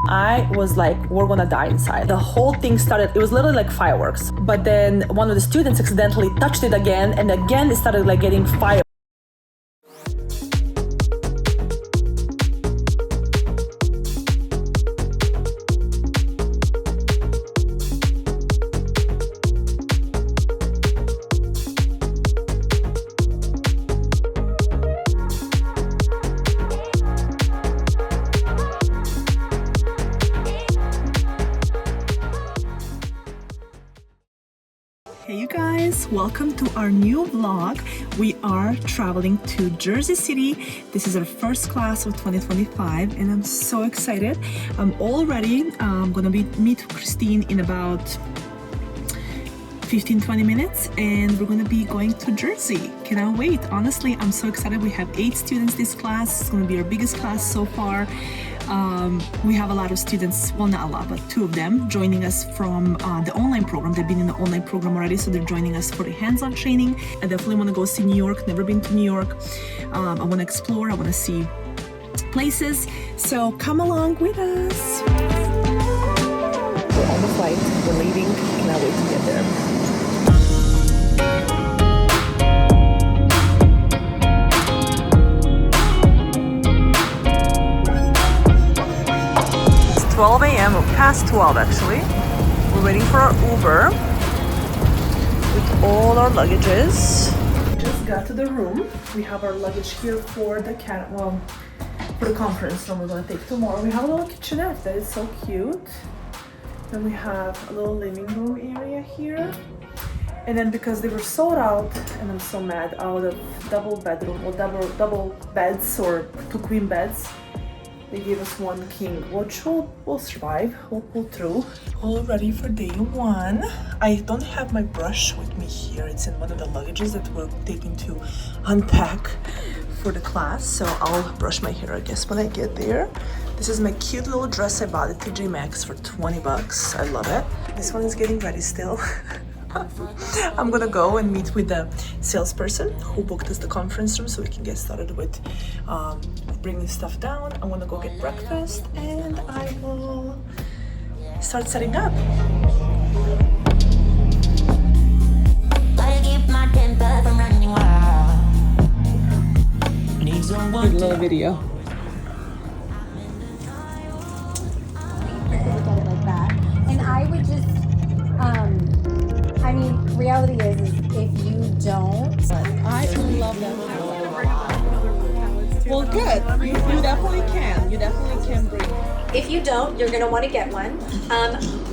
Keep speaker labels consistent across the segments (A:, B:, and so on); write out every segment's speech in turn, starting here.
A: I was like, we're gonna die inside. The whole thing started, it was literally like fireworks. But then one of the students accidentally touched it again, and again it started like getting fire. Hey you guys, welcome to our new vlog. We are traveling to Jersey City. This is our first class of 2025 and I'm so excited. I'm all ready. I'm gonna meet Christine in about 15-20 minutes and we're gonna be going to Jersey. Cannot wait. Honestly, I'm so excited. We have 8 students this class. It's gonna be our biggest class so far. We have a lot of students, well not a lot, but 2 of them joining us from the online program. They've been in the online program already, so they're joining us for the hands-on training. I definitely want to go see New York, never been to New York. I want to explore, I want to see places, so come along with us. We're on the flight, we're leaving, cannot wait to get there. 12 a.m. past 12 actually. We're waiting for our Uber with all our luggages. We just got to the room. We have our luggage here for the for the conference room we're gonna take tomorrow. We have a little kitchenette that is so cute. Then we have a little living room area here. And then because they were sold out, and I'm so mad, out of double beds or 2 queen beds, they gave us 1 king, which we'll survive, we'll pull through. All ready for day 1. I don't have my brush with me here. It's in one of the luggages that we're taking to unpack for the class. So I'll brush my hair, I guess, when I get there. This is my cute little dress I bought at TJ Maxx for 20 bucks. I love it. This one is getting ready still. I'm gonna go and meet with the salesperson who booked us the conference room so we can get started with bringing stuff down. I'm gonna go get breakfast and I will start setting up. Good little video.
B: Like that. And I would just I mean, reality is if you don't.
A: I love that. Well, good. You definitely can. You definitely can bring.
C: If you don't, you're gonna want to get one.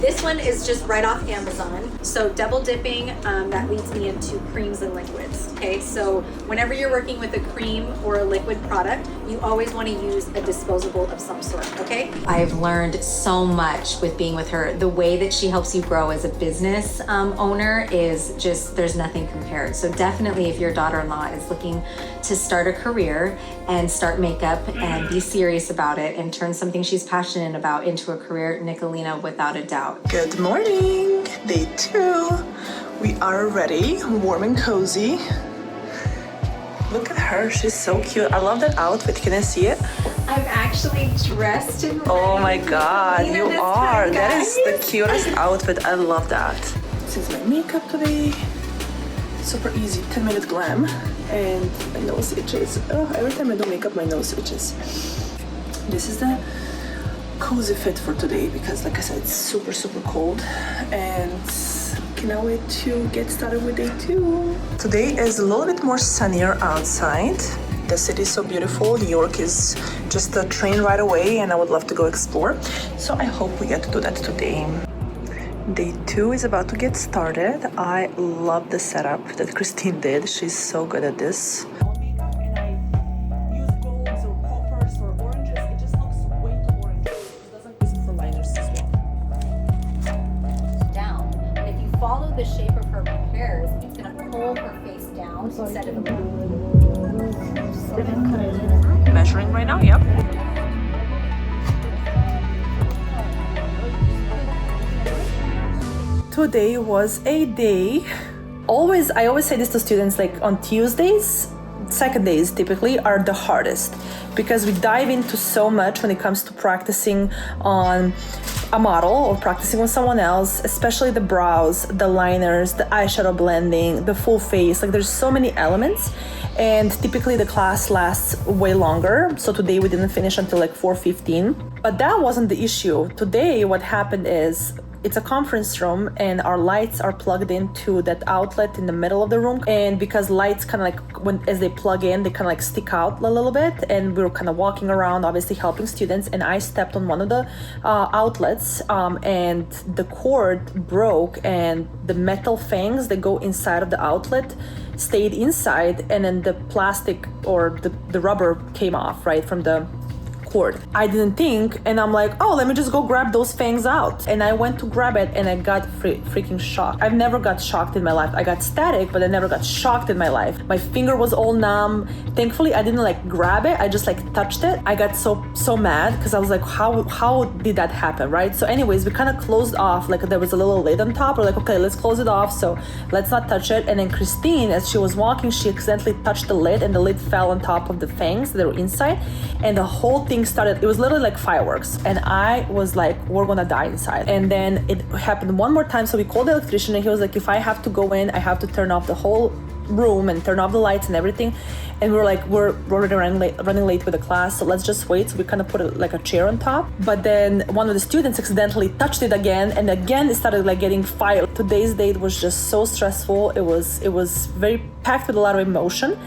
C: This one is just right off Amazon. So double dipping, that leads me into creams and liquids. Okay, so whenever you're working with a cream or a liquid product, you always want to use a disposable of some sort, okay?
D: I've learned so much with being with her. The way that she helps you grow as a business owner is just, there's nothing compared. So definitely if your daughter-in-law is looking to start a career and start makeup and be serious about it and turn something she's passionate about into a career, Nikolina, without a doubt.
A: Good morning, day 2. We are ready, warm and cozy. Look at her, she's so cute. I love that outfit, can I see it?
C: I'm actually dressed in
A: Oh my god, you are. That is the cutest outfit, I love that. This is my makeup today. Super easy, 10-minute glam. And my nose itches. Oh, every time I do makeup, my nose itches. This is the cozy fit for today because like I said, it's super cold and cannot wait to get started with day 2. Today is a little bit more sunnier outside. The city is so beautiful. New York is just a train ride away and I would love to go explore. So I hope we get to do that today. Day 2 is about to get started. I love the setup that Christine did. She's so good at this.
C: Follow the shape of her hairs, it's gonna pull her face down instead of
A: Measuring right now, yep. Today was a day. I always say this to students, like on Tuesdays, second days typically are the hardest because we dive into so much when it comes to practicing on a model or practicing with someone else, especially the brows, the liners, the eyeshadow blending, the full face. Like there's so many elements, and typically the class lasts way longer. So today we didn't finish until like 4:15, but that wasn't the issue. Today what happened is it's a conference room and our lights are plugged into that outlet in the middle of the room, and because lights kind of like as they plug in, they kind of like stick out a little bit, and we were kind of walking around obviously helping students, and I stepped on one of the outlets and the cord broke, and the metal fangs that go inside of the outlet stayed inside, and then the plastic or the rubber came off right from the cord. I didn't think, and I'm like, oh, let me just go grab those fangs out. And I went to grab it, and I got freaking shocked. I've never got shocked in my life. I got static, but I never got shocked in my life. My finger was all numb. Thankfully, I didn't like grab it. I just like touched it. I got so mad because I was like, how did that happen, right? So anyways, we kind of closed off, like there was a little lid on top. We're like, okay, let's close it off. So let's not touch it. And then Christine, as she was walking, she accidentally touched the lid, and the lid fell on top of the fangs that were inside. And the whole thing started, it was literally like fireworks, and I was like, we're gonna die inside. And then it happened one more time, so we called the electrician, and he was like, if I have to go in, I have to turn off the whole room and turn off the lights and everything. And we were like, we're already running late with the class, so let's just wait. So we kind of put like a chair on top, but then one of the students accidentally touched it again, and again it started like getting fire. Today's date was just so stressful. It was very packed with a lot of emotion.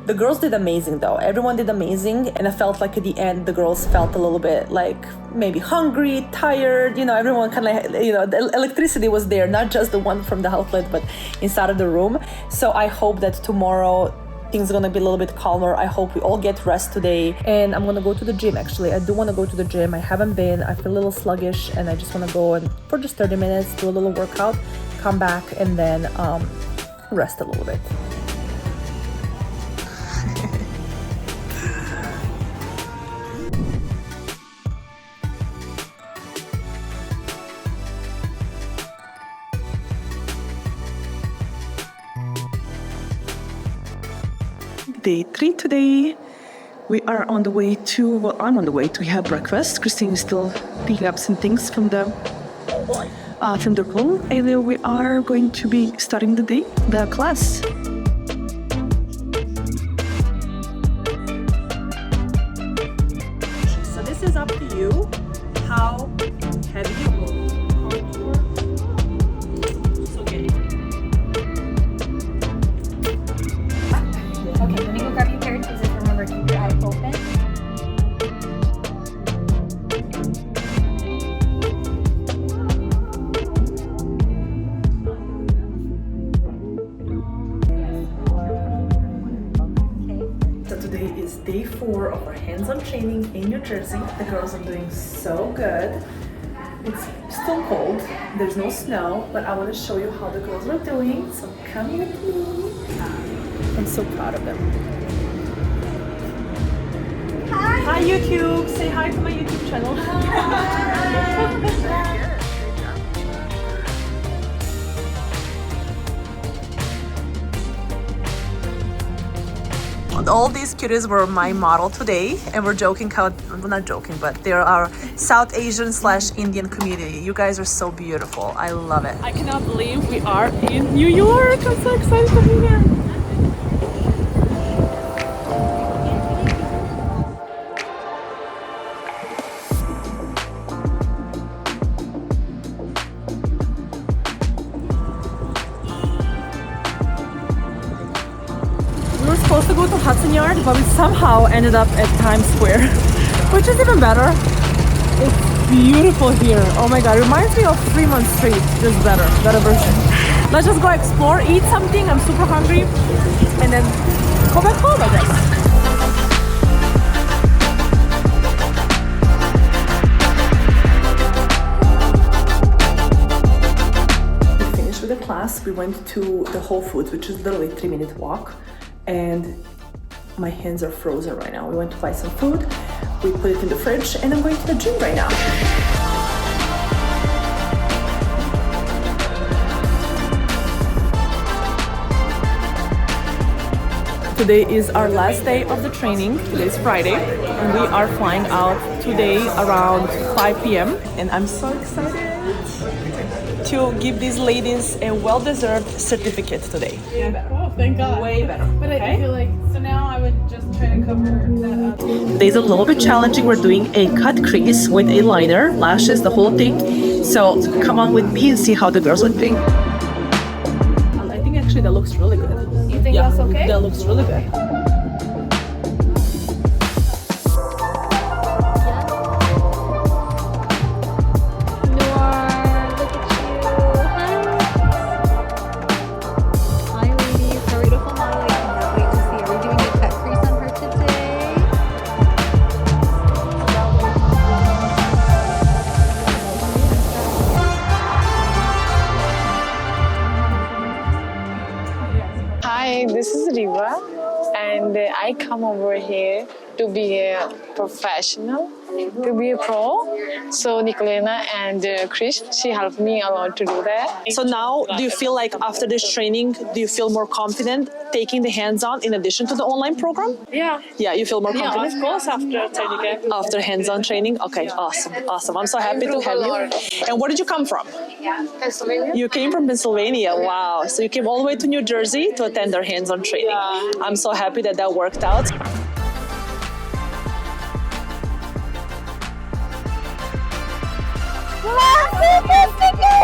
A: The girls did amazing though. Everyone did amazing. And I felt like at the end, the girls felt a little bit like maybe hungry, tired, you know, everyone kind of, you know, the electricity was there, not just the one from the outlet, but inside of the room. So I hope that tomorrow things are gonna be a little bit calmer. I hope we all get rest today. And I'm gonna go to the gym actually. I do wanna go to the gym. I haven't been, I feel a little sluggish, and I just wanna go and for just 30 minutes, do a little workout, come back, and then rest a little bit. Day 3 today. We are on the way to, well, I'm on the way to have breakfast. Christine is still picking up some things from the room, and then we are going to be starting the class. So this is up to you, how heavy you go.
B: Okay, let me go grab your pair of tweezers. Remember, keep your eyes open.
A: So today is day 4 of our hands-on training in New Jersey. The girls are doing so good. It's still cold, there's no snow, but I want to show you how the girls are doing. So come with me. I'm so proud of them. Hi YouTube! Say hi to my YouTube channel. All these cuties were my model today, and we're joking how, well, not joking, but they're our South Asian / Indian community. You guys are so beautiful. I love it. I cannot believe we are in New York. I'm so excited to be here. We were supposed to go to Hudson Yard, but we somehow ended up at Times Square, which is even better. It's beautiful here. Oh my god, it reminds me of Fremont Street, just better version. Let's just go explore, eat something. I'm super hungry, and then go back home, I guess. The class, we went to the Whole Foods, which is literally a 3-minute walk, and my hands are frozen right now. We went to buy some food, we put it in the fridge, and I'm going to the gym right now. Today is our last day of the training. Today is Friday, and we are flying out today around 5 p.m. And I'm so excited to give these ladies a well-deserved certificate today.
E: Oh, thank God.
A: Way better.
E: But I feel like, so now I would just try to cover that up.
A: Today's a little bit challenging. We're doing a cut crease with a liner, lashes, the whole thing. So come on with me and see how the girls would think. I think actually that looks really good.
E: You think that's okay?
A: That looks really good.
F: Hi, this is Riva, and I come over here to be a professional, to be a pro. So Nikolina and Chris, she helped me a lot to do that.
A: So now, do you feel like after this training, do you feel more confident taking the hands-on in addition to the online program?
F: Yeah.
A: Yeah, you feel more
F: Yeah,
A: confident?
F: of course, after training.
A: After hands-on training? Okay, awesome, awesome. I'm so happy to have you. And where did you come from?
F: Pennsylvania.
A: You came from Pennsylvania, wow. So you came all the way to New Jersey to attend our hands-on training.
F: Yeah.
A: I'm so happy that that worked out.
B: Glam Sophisticated